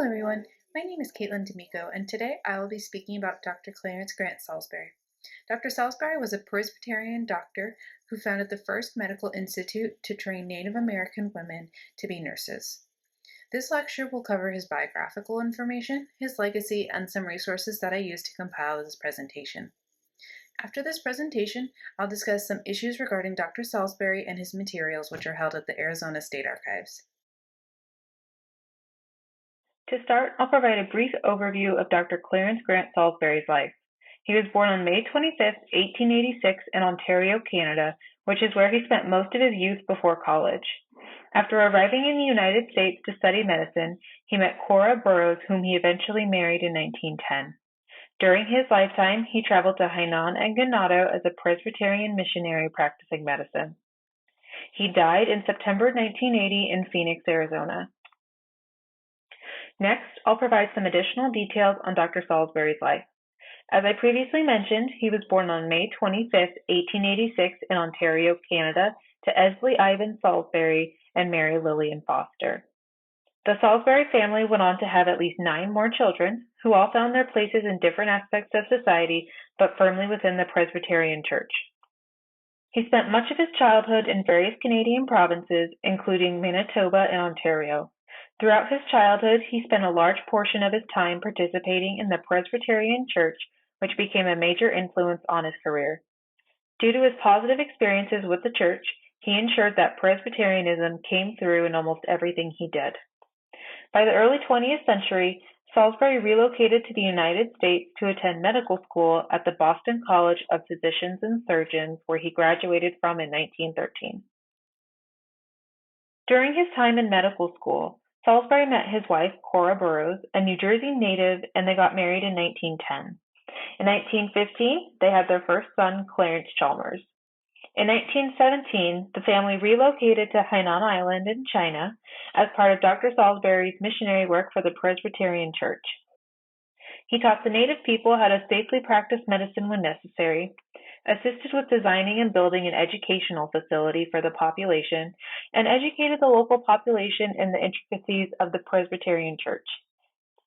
Hello everyone, my name is Caitlin D'Amico, and today I will be speaking about Dr. Clarence Grant Salsbury. Dr. Salsbury was a Presbyterian doctor who founded the first medical institute to train Native American women to be nurses. This lecture will cover his biographical information, his legacy, and some resources that I used to compile this presentation. After this presentation, I'll discuss some issues regarding Dr. Salsbury and his materials, which are held at the Arizona State Archives. To start, I'll provide a brief overview of Dr. Clarence Grant Salsbury's life. He was born on May 25, 1886 in Ontario, Canada, which is where he spent most of his youth before college. After arriving in the United States to study medicine, he met Cora Burroughs, whom he eventually married in 1910. During his lifetime, he traveled to Hainan and Ganado as a Presbyterian missionary practicing medicine. He died in September 1980 in Phoenix, Arizona. Next, I'll provide some additional details on Dr. Salsbury's life. As I previously mentioned, he was born on May 25, 1886 in Ontario, Canada, to Esley Ivan Salsbury and Mary Lillian Foster. The Salsbury family went on to have at least 9 more children, who all found their places in different aspects of society, but firmly within the Presbyterian Church. He spent much of his childhood in various Canadian provinces, including Manitoba and Ontario. Throughout his childhood, he spent a large portion of his time participating in the Presbyterian Church, which became a major influence on his career. Due to his positive experiences with the church, he ensured that Presbyterianism came through in almost everything he did. By the early 20th century, Salsbury relocated to the United States to attend medical school at the Boston College of Physicians and Surgeons, where he graduated from in 1913. During his time in medical school, Salsbury met his wife, Cora Burroughs, a New Jersey native, and they got married in 1910. In 1915, they had their first son, Clarence Chalmers. In 1917, the family relocated to Hainan Island in China as part of Dr. Salsbury's missionary work for the Presbyterian Church. He taught the native people how to safely practice medicine when necessary, assisted with designing and building an educational facility for the population, and educated the local population in the intricacies of the Presbyterian Church.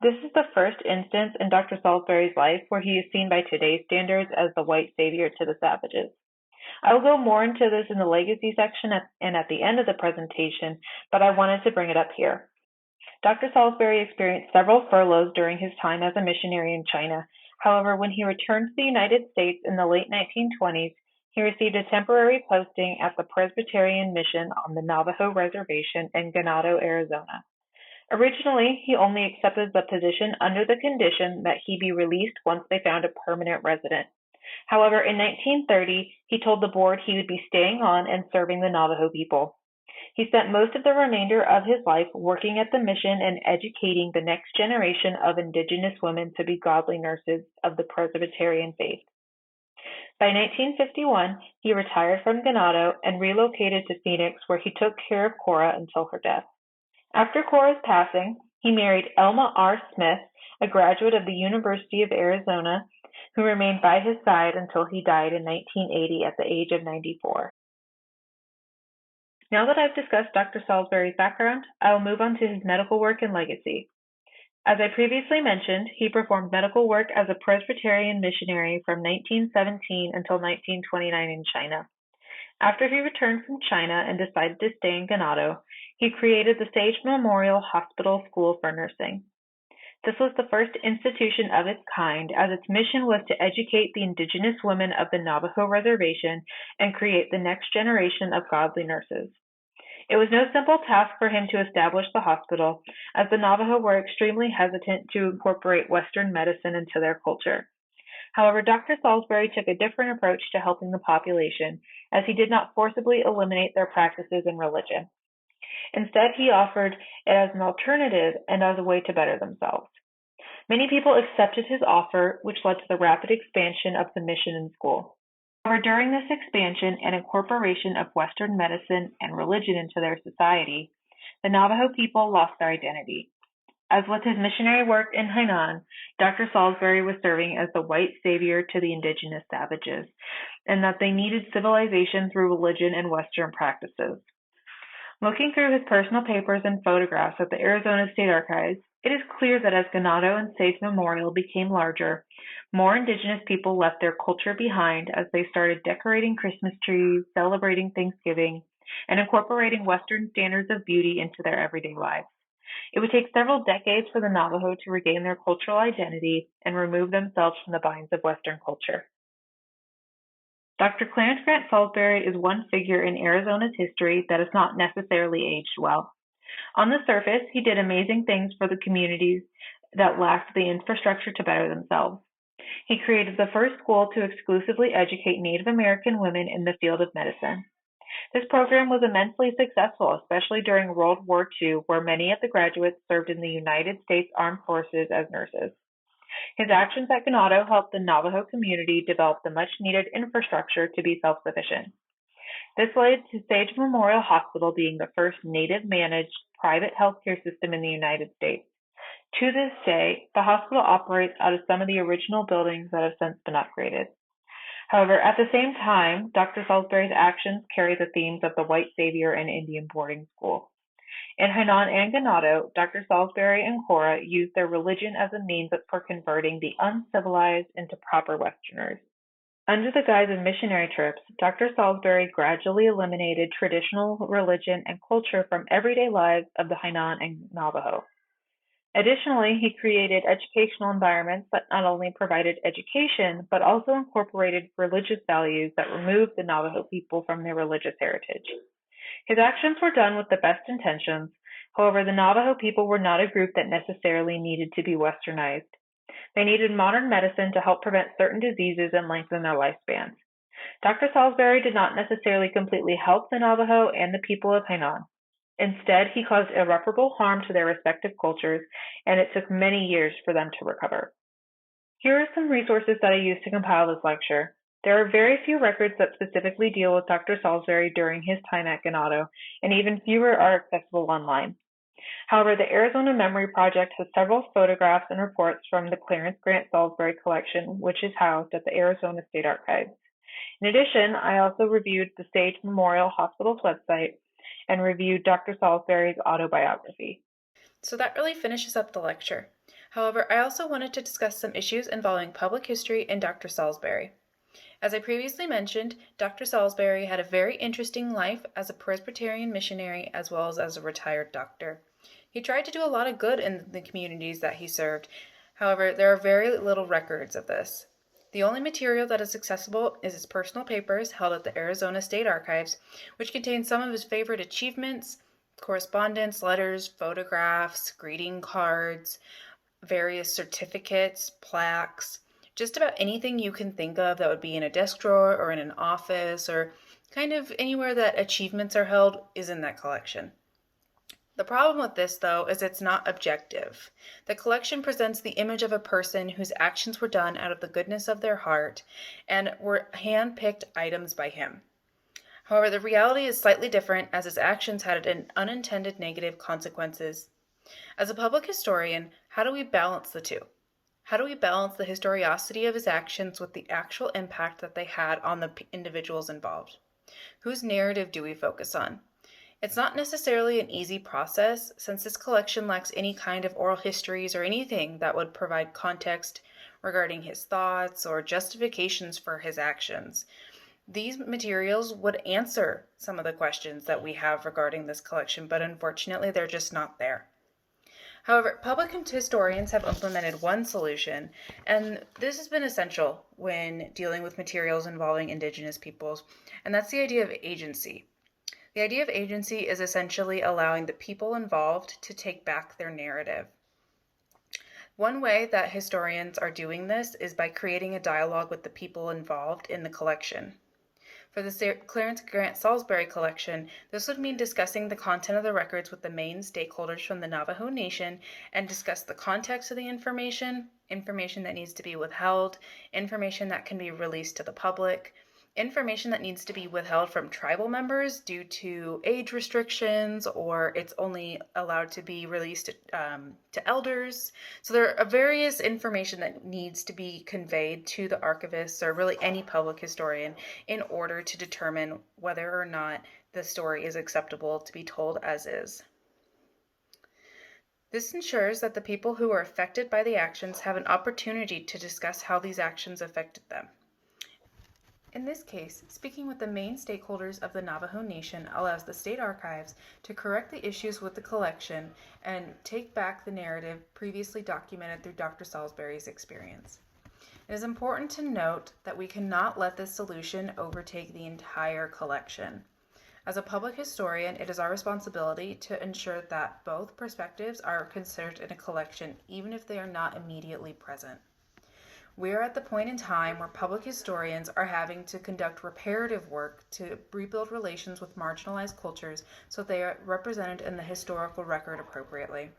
This is the first instance in Dr. Salsbury's life where he is seen by today's standards as the white savior to the savages. I will go more into this in the legacy section and at the end of the presentation, but I wanted to bring it up here. Dr. Salsbury experienced several furloughs during his time as a missionary in China. However, when he returned to the United States in the late 1920s, he received a temporary posting at the Presbyterian Mission on the Navajo Reservation in Ganado, Arizona. Originally, he only accepted the position under the condition that he be released once they found a permanent resident. However, in 1930, he told the board he would be staying on and serving the Navajo people. He spent most of the remainder of his life working at the mission and educating the next generation of indigenous women to be godly nurses of the Presbyterian faith. By 1951, he retired from Ganado and relocated to Phoenix, where he took care of Cora until her death. After Cora's passing, he married Elma R. Smith, a graduate of the University of Arizona, who remained by his side until he died in 1980 at the age of 94. Now that I've discussed Dr. Salsbury's background, I will move on to his medical work and legacy. As I previously mentioned, he performed medical work as a Presbyterian missionary from 1917 until 1929 in China. After he returned from China and decided to stay in Ganado, he created the Sage Memorial Hospital School for Nursing. This was the first institution of its kind, as its mission was to educate the indigenous women of the Navajo Reservation and create the next generation of godly nurses. It was no simple task for him to establish the hospital, as the Navajo were extremely hesitant to incorporate Western medicine into their culture. However, Dr. Salsbury took a different approach to helping the population, as he did not forcibly eliminate their practices and religion. Instead, he offered it as an alternative and as a way to better themselves. Many people accepted his offer, which led to the rapid expansion of the mission and school. However, during this expansion and incorporation of Western medicine and religion into their society, the Navajo people lost their identity. As with his missionary work in Hainan, Dr. Salsbury was serving as the white savior to the indigenous savages, and that they needed civilization through religion and Western practices. Looking through his personal papers and photographs at the Arizona State Archives, It is clear that as Ganado and Sage Memorial became larger, more indigenous people left their culture behind as they started decorating Christmas trees, celebrating Thanksgiving, and incorporating Western standards of beauty into their everyday lives. It would take several decades for the Navajo to regain their cultural identity and remove themselves from the binds of Western culture. Dr. Clarence Grant Salsbury is one figure in Arizona's history that has not necessarily aged well. On the surface, he did amazing things for the communities that lacked the infrastructure to better themselves. He created the first school to exclusively educate Native American women in the field of medicine. This program was immensely successful, especially during World War II, where many of the graduates served in the United States Armed Forces as nurses. His actions at Ganado helped the Navajo community develop the much-needed infrastructure to be self-sufficient. This led to Sage Memorial Hospital being the first Native-managed private healthcare system in the United States. To this day, the hospital operates out of some of the original buildings that have since been upgraded. However, at the same time, Dr. Salsbury's actions carry the themes of the white savior and Indian boarding school. In Hainan and Ganado, Dr. Salsbury and Cora used their religion as a means for converting the uncivilized into proper Westerners. Under the guise of missionary trips, Dr. Salsbury gradually eliminated traditional religion and culture from everyday lives of the Hainan and Navajo. Additionally, he created educational environments that not only provided education, but also incorporated religious values that removed the Navajo people from their religious heritage. His actions were done with the best intentions. However, the Navajo people were not a group that necessarily needed to be westernized. They needed modern medicine to help prevent certain diseases and lengthen their lifespans. Dr. Salsbury did not necessarily completely help the Navajo and the people of Hainan. Instead, he caused irreparable harm to their respective cultures, and it took many years for them to recover. Here are some resources that I used to compile this lecture. There are very few records that specifically deal with Dr. Salsbury during his time at Ganado, and even fewer are accessible online. However, the Arizona Memory Project has several photographs and reports from the Clarence Grant Salsbury collection, which is housed at the Arizona State Archives. In addition, I also reviewed the Sage Memorial Hospital's website and reviewed Dr. Salsbury's autobiography. So that really finishes up the lecture. However, I also wanted to discuss some issues involving public history and Dr. Salsbury. As I previously mentioned, Dr. Salsbury had a very interesting life as a Presbyterian missionary as well as a retired doctor. He tried to do a lot of good in the communities that he served. However, there are very little records of this. The only material that is accessible is his personal papers held at the Arizona State Archives, which contain some of his favorite achievements, correspondence, letters, photographs, greeting cards, various certificates, plaques, just about anything you can think of that would be in a desk drawer or in an office or kind of anywhere that achievements are held is in that collection. The problem with this, though, is it's not objective. The collection presents the image of a person whose actions were done out of the goodness of their heart and were hand-picked items by him. However, the reality is slightly different as his actions had unintended negative consequences. As a public historian, how do we balance the two? How do we balance the historiosity of his actions with the actual impact that they had on the individuals involved? Whose narrative do we focus on? It's not necessarily an easy process, since this collection lacks any kind of oral histories or anything that would provide context regarding his thoughts or justifications for his actions. These materials would answer some of the questions that we have regarding this collection, but unfortunately they're just not there. However, public historians have implemented one solution, and this has been essential when dealing with materials involving indigenous peoples, and that's the idea of agency. The idea of agency is essentially allowing the people involved to take back their narrative. One way that historians are doing this is by creating a dialogue with the people involved in the collection. For the Clarence Grant Salsbury collection, this would mean discussing the content of the records with the main stakeholders from the Navajo Nation and discuss the context of the information that needs to be withheld, information that can be released to the public, information that needs to be withheld from tribal members due to age restrictions, or it's only allowed to be released to elders. So there are various information that needs to be conveyed to the archivists or really any public historian in order to determine whether or not the story is acceptable to be told as is. This ensures that the people who are affected by the actions have an opportunity to discuss how these actions affected them. In this case, speaking with the main stakeholders of the Navajo Nation allows the state archives to correct the issues with the collection and take back the narrative previously documented through Dr. Salsbury's experience. It is important to note that we cannot let this solution overtake the entire collection. As a public historian, it is our responsibility to ensure that both perspectives are considered in a collection, even if they are not immediately present. We are at the point in time where public historians are having to conduct reparative work to rebuild relations with marginalized cultures so they are represented in the historical record appropriately.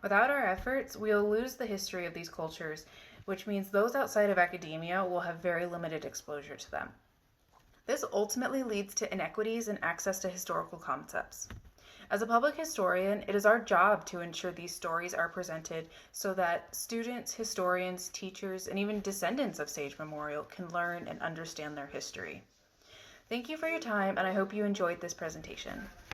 Without our efforts, we will lose the history of these cultures, which means those outside of academia will have very limited exposure to them. This ultimately leads to inequities in access to historical concepts. As a public historian, it is our job to ensure these stories are presented so that students, historians, teachers, and even descendants of Sage Memorial can learn and understand their history. Thank you for your time, and I hope you enjoyed this presentation.